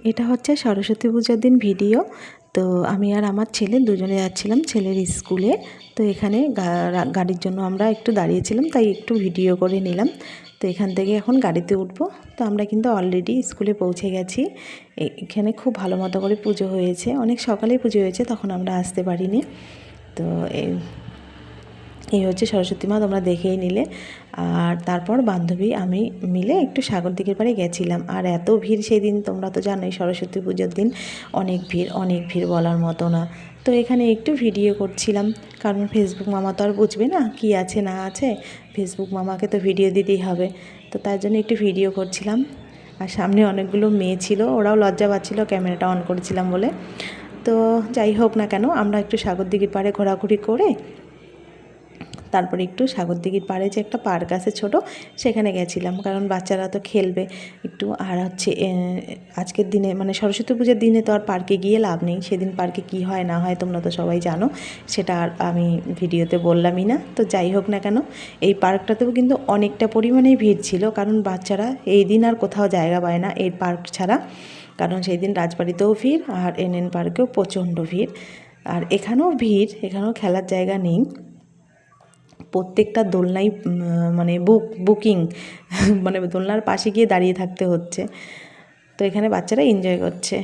এটা হচ্ছে সরস্বতী পূজার দিন ভিডিও। তো আমি আর আমার ছেলে দুজনে যাচ্ছিলাম ছেলের স্কুলে। তো এখানে গাড়ির জন্য আমরা একটু দাঁড়িয়েছিলাম, তাই একটু ভিডিও করে নিলাম। তো এখান থেকে এখন গাড়িতে উঠবো। তো আমরা কিন্তু অলরেডি স্কুলে পৌঁছে গেছি। এখানে খুব ভালো মতো করে পুজো হয়েছে, অনেক সকালেই পুজো হয়েছে, তখন আমরা আসতে পারিনি। তো এই হচ্ছে সরস্বতী মা, তোমরা দেখেই নিলে। আর তারপর বান্ধবী আমি মিলে একটু সাগরদিঘির পাড়ে গেছিলাম। আর এত ভিড় সেই দিন, তোমরা তো জানোই সরস্বতী পুজোর দিন অনেক ভিড় বলার মতো না। তো এখানে একটু ভিডিও করছিলাম, কারণ ফেসবুক মামা তো আর বুঝবে না কি আছে না আছে, ফেসবুক মামাকে তো ভিডিও দিতেই হবে। তো তার জন্য একটু ভিডিও করছিলাম। আর সামনে অনেকগুলো মেয়ে ছিল, ওরাও লজ্জা পাচ্ছিলো ক্যামেরাটা অন করেছিলাম বলে। তো যাই হোক না কেন, আমরা একটু সাগরদিঘির পাড়ে ঘোরাঘুরি করে তারপরে একটু সাগরদিঘির পাড়ে যে একটা পার্ক আছে ছোট, সেখানে গেছিলাম, কারণ বাচ্চারা তো খেলবে একটু। আর হচ্ছে আজকের দিনে মানে সরস্বতী পূজার দিনে তো আর পার্কে গিয়ে লাভ নেই, সেদিন পার্কে কী হয় না হয় তোমরা তো সবাই জানো, সেটা আর আমি ভিডিওতে বললামই না। তো যাই হোক না কেন, এই পার্কটাতেও কিন্তু অনেকটা পরিমাণেই ভিড় ছিল, কারণ বাচ্চারা এই দিন আর কোথাও জায়গা পায় না এই পার্ক ছাড়া। কারণ সেই দিন রাজবাড়িতেও ভিড়, আর এনএন পার্কেও প্রচণ্ড ভিড়। আর এখানেও ভিড়, এখানেও খেলার জায়গা নেই, প্রত্যেকটা দোলনাই মানে বুকিং মানে দোলনার পাশে গিয়ে দাঁড়িয়ে থাকতে হচ্ছে। তো এখানে বাচ্চারা এনজয় করছে।